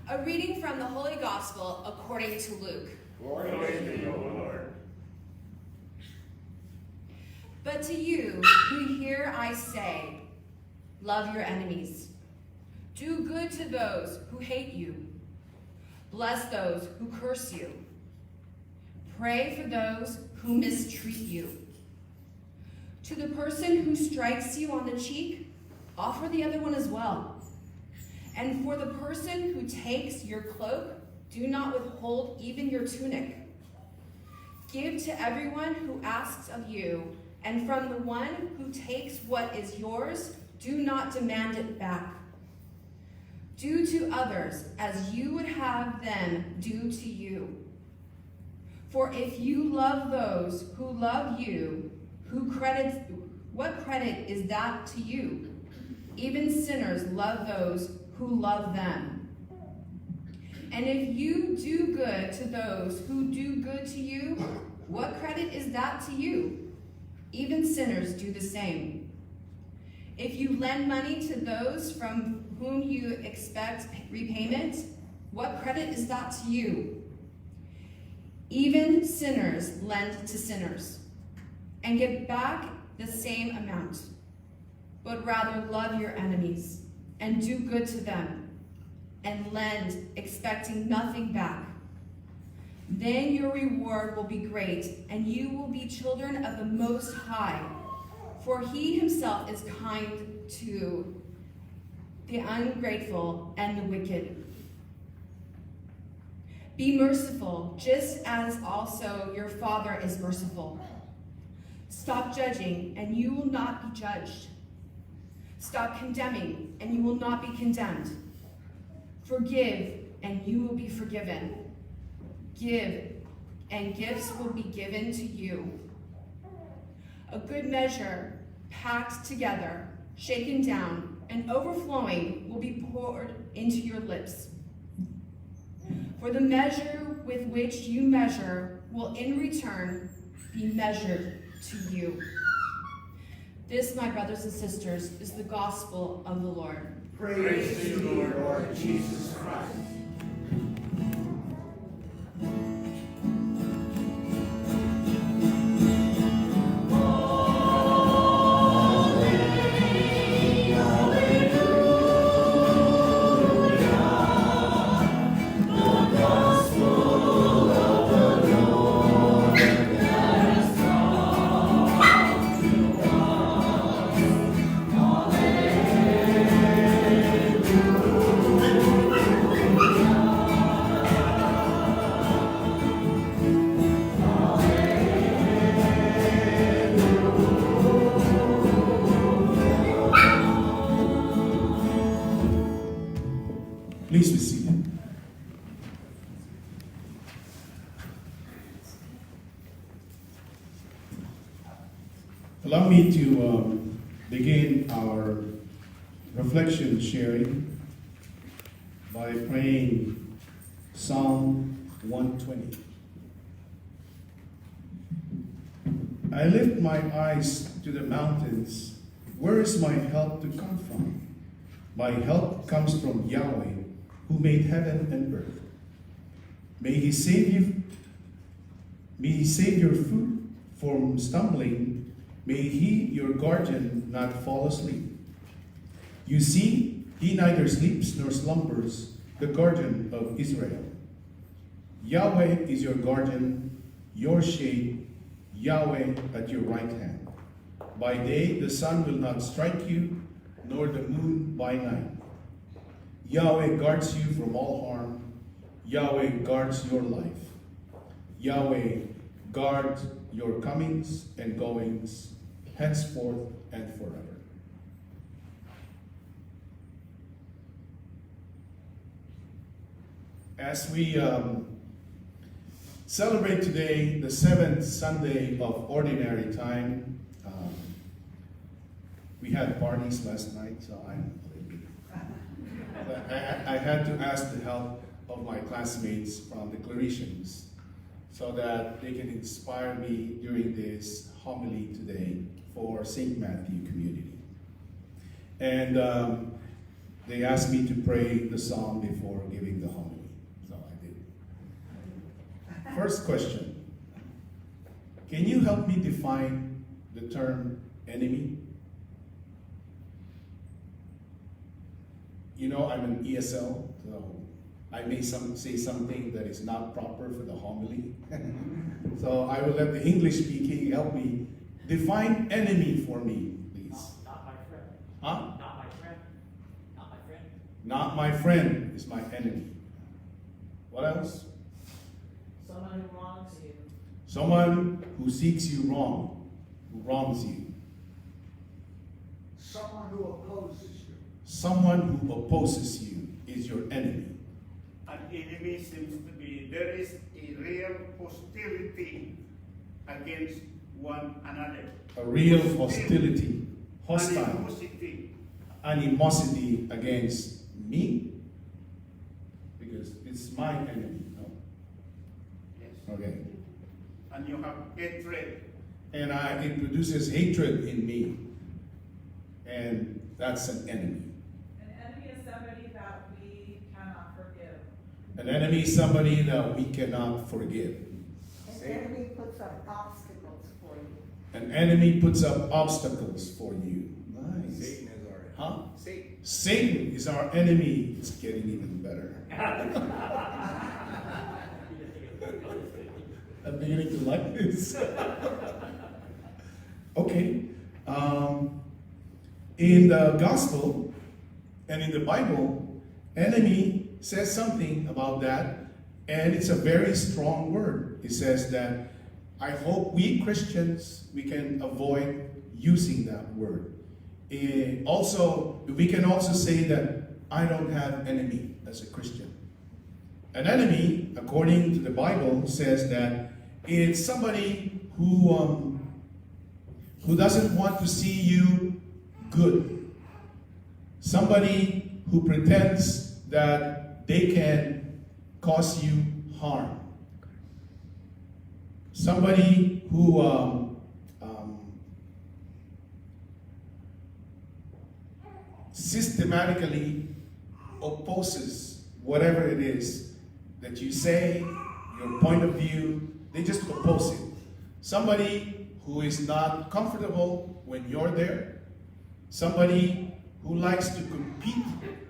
A reading from the Holy Gospel according to Luke. Glory to you, O Lord. But to you who hear I say, love your enemies. Do good to those who hate you. Bless those who curse you. Pray for those who mistreat you. To the person who strikes you on the cheek, offer the other one as well. And for the person who takes your cloak, do not withhold even your tunic. Give to everyone who asks of you, and from the one who takes what is yours, do not demand it back. Do to others as you would have them do to you. For if you love those who love you, what credit is that to you? Even sinners love those who love them. And if you do good to those who do good to you, what credit is that to you? Even sinners do the same. If you lend money to those from whom you expect repayment, what credit is that to you? Even sinners lend to sinners and get back the same amount. But rather love your enemies and do good to them and lend, expecting nothing back. Then your reward will be great, and you will be children of the Most High, for he himself is kind to the ungrateful and the wicked. Be merciful, just as also your Father is merciful. Stop judging, and you will not be judged. Stop condemning, and you will not be condemned. Forgive, and you will be forgiven. Give, and gifts will be given to you. A good measure, packed together, shaken down, and overflowing will be poured into your lips. For the measure with which you measure will in return be measured to you. This, my brothers and sisters, is the gospel of the Lord. Praise to you, Lord Jesus Christ. Please be seated. Allow me to begin our reflection sharing by praying Psalm 120. I lift my eyes to the mountains. Where is my help to come from? My help comes from Yahweh, who made heaven and earth. May he save your foot from stumbling. May he, your guardian, not fall asleep. You see, he neither sleeps nor slumbers, the guardian of Israel. Yahweh is your guardian, your shade, Yahweh at your right hand. By day the sun will not strike you, nor the moon by night. Yahweh guards you from all harm. Yahweh guards your life. Yahweh guards your comings and goings, henceforth and forever. As we celebrate today the 7th Sunday of Ordinary Time, we had parties last night, so I had to ask the help of my classmates from the Claretians so that they can inspire me during this homily today for St. Matthew community. And they asked me to pray the psalm before giving the homily. So I did. First question. Can you help me define the term enemy? You know, I'm an ESL, so I may say something that is not proper for the homily. So I will let the English speaking help me define enemy for me, please. Not my friend. Huh? Not my friend. Not my friend. Not my friend is my enemy. What else? Someone who wrongs you. Someone who seeks you wrong, who wrongs you. Someone who opposes you. Someone who opposes you is your enemy. An enemy seems to be, there is a real hostility against one another. A real hostility, hostile, Animosity. animosity against me, because it's my enemy, no? Yes. Okay. And you have hatred. And it produces hatred in me, and that's an enemy. An enemy is somebody that we cannot forgive. An enemy is somebody that we cannot forgive. An enemy puts up obstacles for you. An enemy puts up obstacles for you. Nice. Satan is our enemy. Huh? Satan. Satan is our enemy. It's getting even better. I'm beginning to like this. Okay. In the gospel and in the Bible, enemy says something about that, and it's a very strong word. It says that I hope we Christians, we can avoid using that word. Also, we can also say that I don't have enemy as a Christian. An enemy, according to the Bible, says that it's somebody who doesn't want to see you good. Somebody who pretends that they can cause you harm. Somebody who systematically opposes whatever it is that you say, your point of view, they just oppose it. Somebody who is not comfortable when you're there. Somebody who likes to compete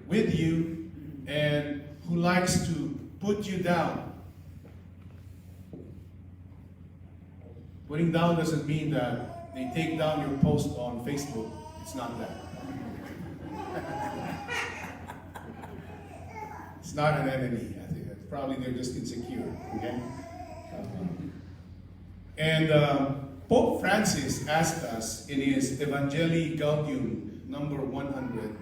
with you and who likes to put you down. Putting down doesn't mean that they take down your post on Facebook. It's not that. It's not an enemy. I think probably they're just insecure. Okay. And Pope Francis asked us in his Evangelii Gaudium number 100,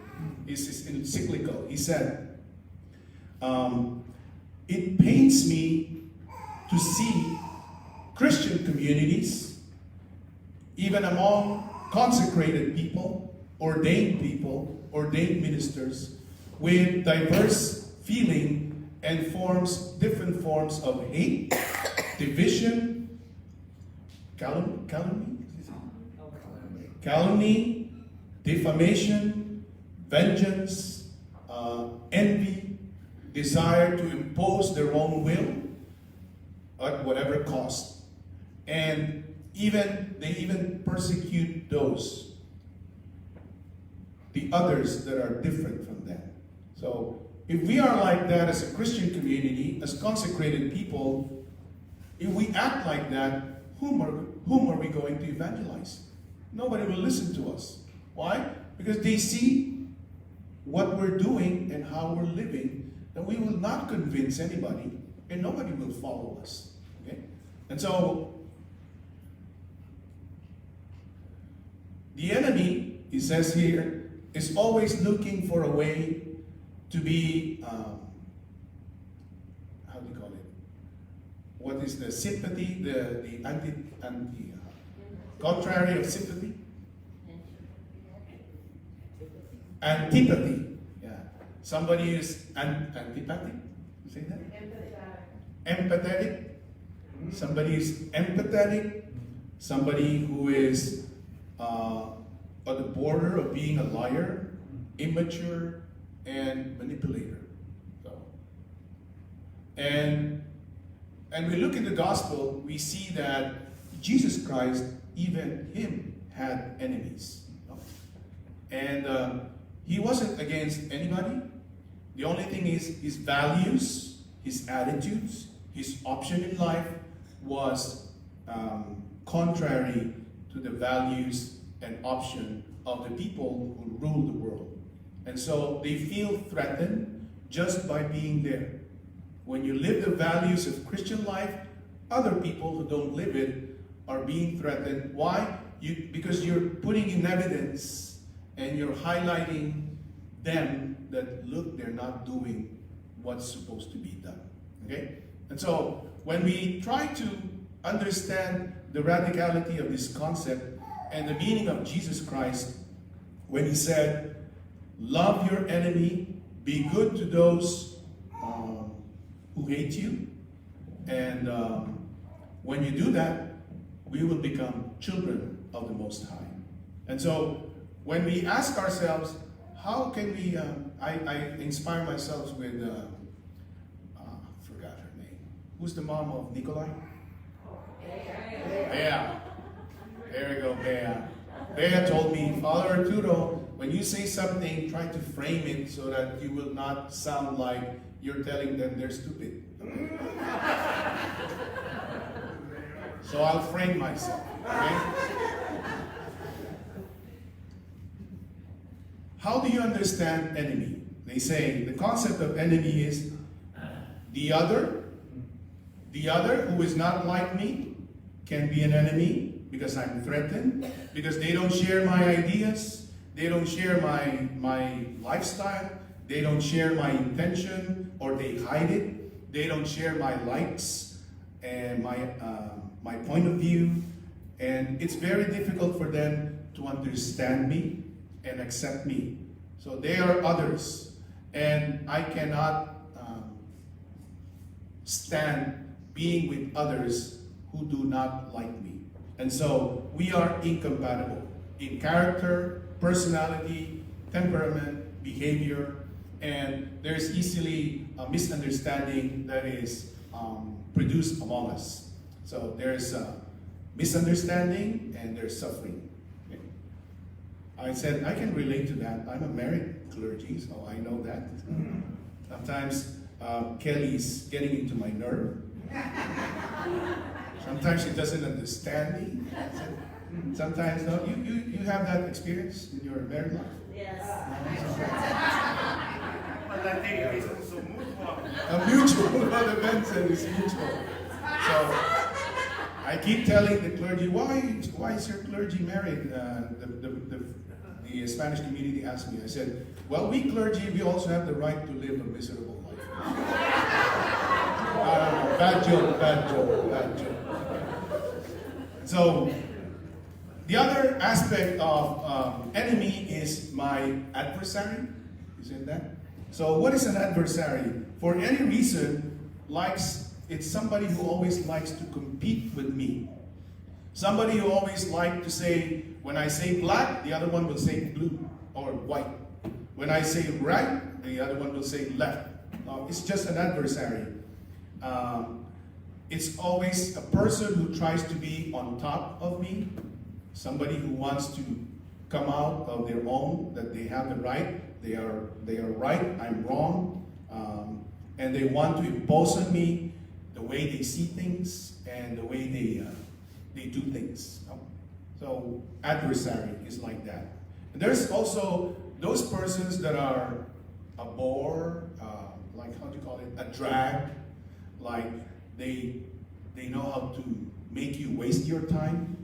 his encyclical. He said, "It pains me to see Christian communities, even among consecrated people, ordained ministers, with diverse feeling and different forms of hate, division, calumny, defamation, vengeance, envy, desire to impose their own will at whatever cost. And they even persecute the others that are different from them. So if we are like that as a Christian community, as consecrated people, if we act like that, whom are we going to evangelize? Nobody will listen to us. Why? Because they see what we're doing and how we're living, that we will not convince anybody, and nobody will follow us. Okay? And so, the enemy, he says here, is always looking for a way to be, how do you call it? What is the sympathy, the contrary of sympathy? Antipathy. Yeah. Somebody is antipathic. You say that? Empathetic. Somebody is empathetic. Somebody who is at the border of being a liar, immature, and manipulator. So, and we look at the gospel, we see that Jesus Christ, even him, had enemies. And he wasn't against anybody. The only thing is his values, his attitudes, his option in life was contrary to the values and option of the people who rule the world. And so they feel threatened just by being there. When you live the values of Christian life, other people who don't live it are being threatened. Why? Because you're putting in evidence and you're highlighting them that, look, they're not doing what's supposed to be done. Okay? And so when we try to understand the radicality of this concept and the meaning of Jesus Christ, when he said, love your enemy, be good to those who hate you, and when you do that, we will become children of the Most High. And so when we ask ourselves, how can we, I inspire myself with, forgot her name. Who's the mom of Nikolai? Bea. There we go, Bea. Bea told me, Father Arturo, when you say something, try to frame it so that you will not sound like you're telling them they're stupid. So I'll frame myself, okay? How do you understand enemy? They say the concept of enemy is the other who is not like me can be an enemy because I'm threatened, because they don't share my ideas, they don't share my lifestyle, they don't share my intention, or they hide it, they don't share my likes and my point of view, and it's very difficult for them to understand me and accept me. So they are others, and I cannot stand being with others who do not like me. And so we are incompatible in character, personality, temperament, behavior, and there's easily a misunderstanding that is produced among us. So there's misunderstanding and there's suffering. Okay. I said, I can relate to that. I'm a married clergy, so I know that. Sometimes Kelly's getting into my nerve. Sometimes she doesn't understand me. Sometimes, no, you have that experience in your married life? Yes. But I think it is also mutual. A mutual, Brother Ben said it's mutual. So I keep telling the clergy, why is your clergy married? The Spanish community asked me. I said, well, we clergy, we also have the right to live a miserable life. Bad joke. So the other aspect of enemy is my adversary. Isn't that? So what is an adversary? For any reason, it's somebody who always likes to compete with me. Somebody who always likes to say, when I say black, the other one will say blue or white. When I say right, the other one will say left. No, it's just an adversary. It's always a person who tries to be on top of me. Somebody who wants to come out of their own, that they have the right, they are right, I'm wrong, and they want to impose on me the way they see things and the way they do things. So adversary is like that. And there's also those persons that are a bore, like how do you call it, a drag, like they know how to make you waste your time.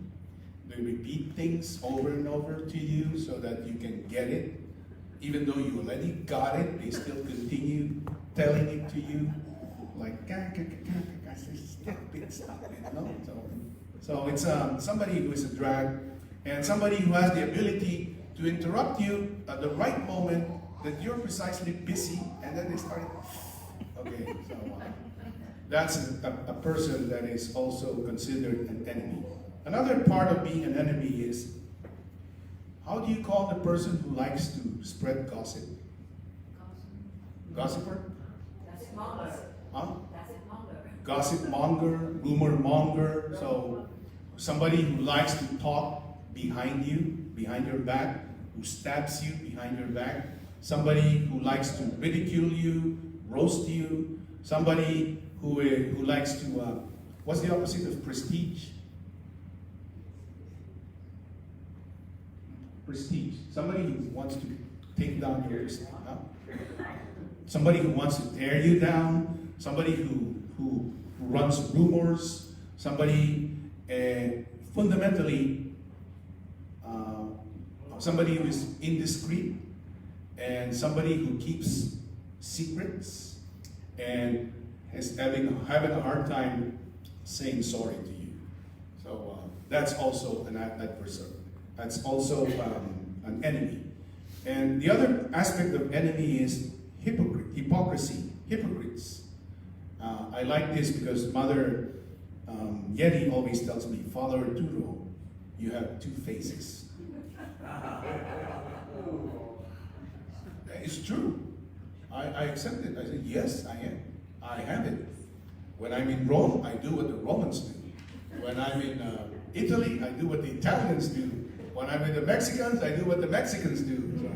They repeat things over and over to you so that you can get it. Even though you already got it, they still continue telling it to you. Like, stop it, no? So it's somebody who is a drag, and somebody who has the ability to interrupt you at the right moment that you're precisely busy, and then they start, okay, so that's a person that is also considered an enemy. Another part of being an enemy is, how do you call the person who likes to spread gossip? Gossiper? That's it, monger. Huh? That's it, monger. Gossip monger, rumor monger. So somebody who likes to talk behind you, behind your back, who stabs you behind your back. Somebody who likes to ridicule you, roast you. Somebody who likes to, what's the opposite of prestige? Prestige. Somebody who wants to take down your prestige. Huh? Somebody who wants to tear you down. Somebody who runs rumors. Somebody fundamentally, somebody who is indiscreet, and somebody who keeps secrets and is having a hard time saying sorry to you. So that's also an adversary. That's also an enemy. And the other aspect of enemy is hypocrisy, hypocrites. I like this because Mother Jetty always tells me, Father Arturo, you have two faces. It's true. I accept it. I say, yes, I am. I have it. When I'm in Rome, I do what the Romans do. When I'm in Italy, I do what the Italians do. When I'm with the Mexicans, I do what the Mexicans do. So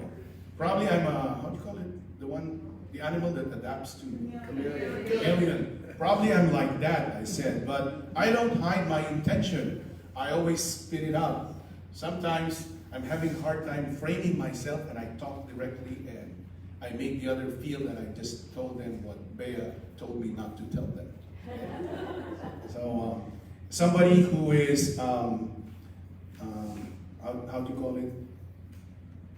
probably I'm how do you call it? The animal that adapts to chameleon. Probably I'm like that, I said. But I don't hide my intention. I always spit it out. Sometimes I'm having a hard time framing myself, and I talk directly, and I make the other feel that I just told them what Berghe told me not to tell them. So somebody who is, how do you call it?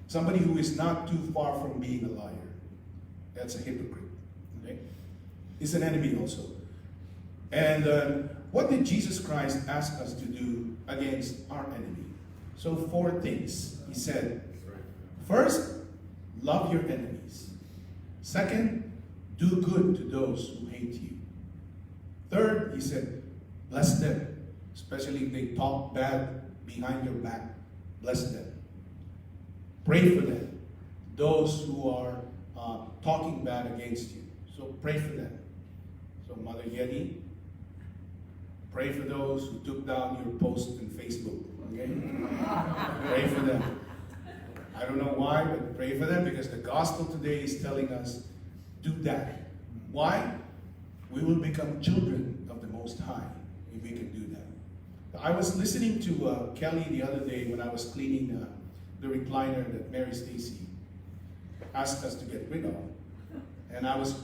Somebody who is not too far from being a liar. That's a hypocrite. Okay? It's an enemy also. And what did Jesus Christ ask us to do against our enemy? So 4 things. He said, first, love your enemies. Second, do good to those who hate you. Third, he said, bless them, especially if they talk bad behind your back. Bless them. Pray for them, those who are talking bad against you. So pray for them. So Mother Jetty, pray for those who took down your post on Facebook. Okay? Pray for them. I don't know why, but pray for them, because the gospel today is telling us, do that. Why? We will become children of the Most High if we can do that. I was listening to Kelly the other day when I was cleaning the recliner that Mary Stacy asked us to get rid of. And I was,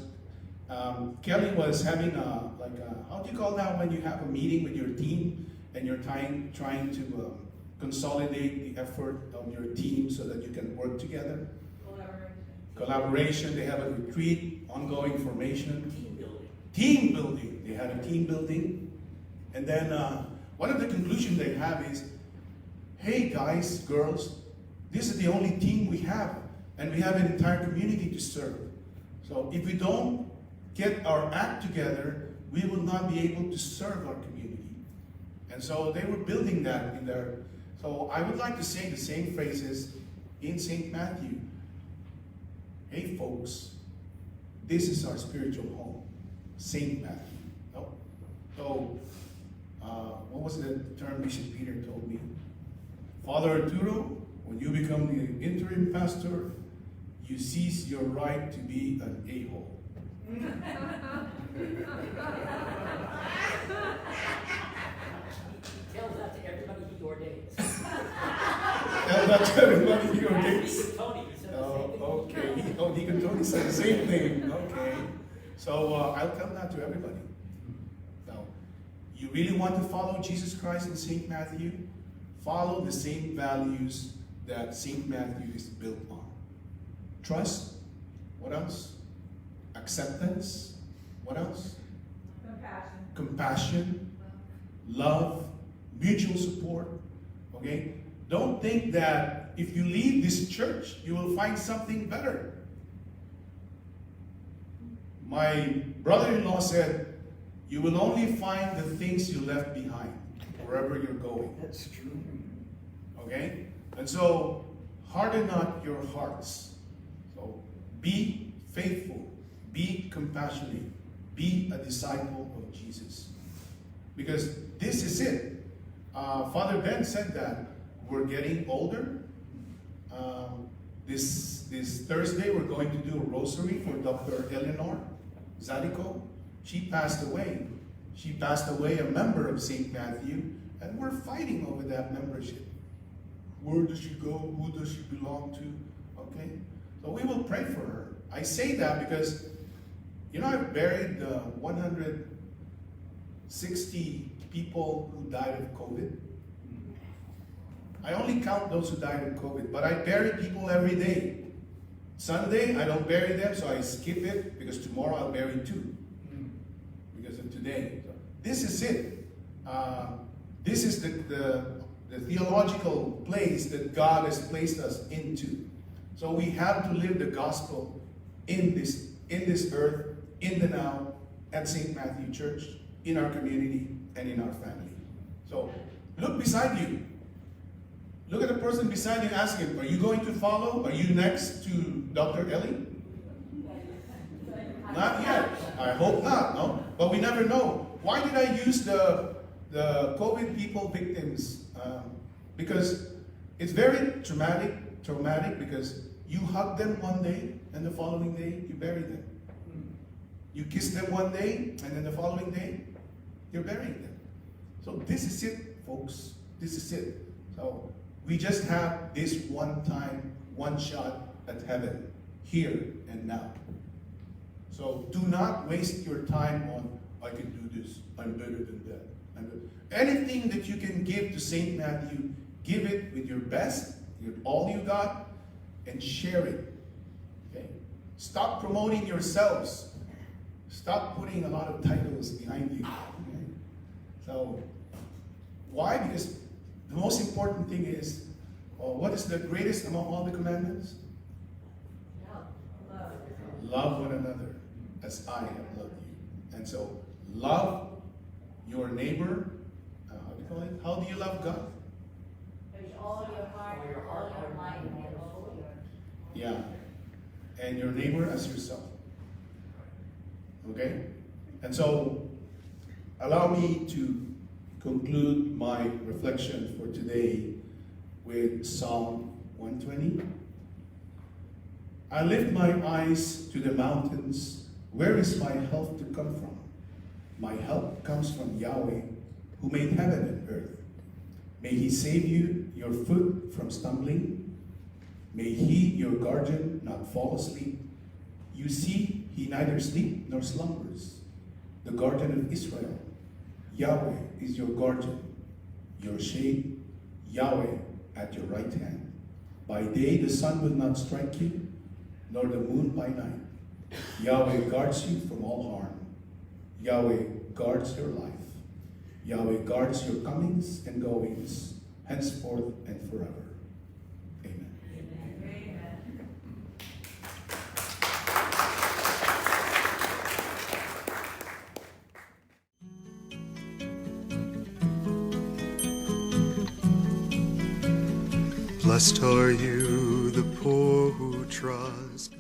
Kelly was having how do you call that when you have a meeting with your team and you're trying to consolidate the effort of your team so that you can work together? Collaboration. They have a retreat, ongoing formation. Team building. They had a team building. And then one of the conclusions they have is, hey guys, girls, this is the only team we have, and we have an entire community to serve. So if we don't get our act together, we will not be able to serve our community. And so they were building that in there. So I would like to say the same phrases in St. Matthew. Hey folks, this is our spiritual home, St. Matthew. No? So, what was the term Bishop Peter told me? Father Arturo, when you become the interim pastor, you cease your right to be an a-hole. Tell that to everybody he ordains. Tell that to everybody he ordains. Deacon Tony, he said the same thing. Okay. Deacon Tony said the same thing. Okay. So I'll tell that to everybody. Now, you really want to follow Jesus Christ in St. Matthew? Follow the same values that St. Matthew is built on. Trust. What else? Acceptance. What else? Compassion. Love. Mutual support. Okay? Don't think that if you leave this church, you will find something better. My brother-in-law said, you will only find the things you left behind wherever you're going. That's true. Okay? And so, harden not your hearts. So, be faithful Be compassionate. Be a disciple of Jesus. Because this is it. Father Ben said that we're getting older. This Thursday we're going to do a rosary for Dr. Eleanor Zalico. She passed away. She passed away a member of St. Matthew, and we're fighting over that membership. Where does she go? Who does she belong to? Okay? So we will pray for her. I say that because, I've buried 160 people who died of COVID. I only count those who died of COVID, but I bury people every day. Sunday, I don't bury them, so I skip it, because tomorrow I'll bury 2. Because of today. So this is it. This is the theological place that God has placed us into. So we have to live the gospel in this earth, in the now, at St. Matthew Church, in our community, and in our family. So look beside you. Look at the person beside you and ask him, are you going to follow? Are you next to Dr. Ellie? Not yet. I hope not, no? But we never know. Why did I use the COVID people victims? Because it's very traumatic because you hug them one day and the following day you bury them. You kiss them one day and then the following day you're burying them. So this is it, folks. This is it. So we just have this one time, one shot at heaven, here and now. So do not waste your time on, I can do this, I'm better than that. Anything that you can give to St. Matthew, give it with your best, with all you got, and share it. Okay? Stop promoting yourselves. Stop putting a lot of titles behind you. Okay? So, why? Because the most important thing is, what is the greatest among all the commandments? Love one another as I have loved you. And so, love your neighbor. How do you call it? How do you love God? With all your heart, all your mind, and all your... Yeah. And your neighbor as yourself. Okay? And so, allow me to conclude my reflection for today with Psalm 120. I lift my eyes to the mountains. Where is my help to come from? My help comes from Yahweh, who made heaven and earth. May he save you, your foot from stumbling. May he, your guardian, not fall asleep. You see, he neither sleeps nor slumbers. The guardian of Israel. Yahweh is your guardian, your shade, Yahweh at your right hand. By day the sun will not strike you, nor the moon by night. Yahweh guards you from all harm. Yahweh guards your life. Yahweh guards your comings and goings, henceforth and forever. Amen. Blessed are you, the poor who trust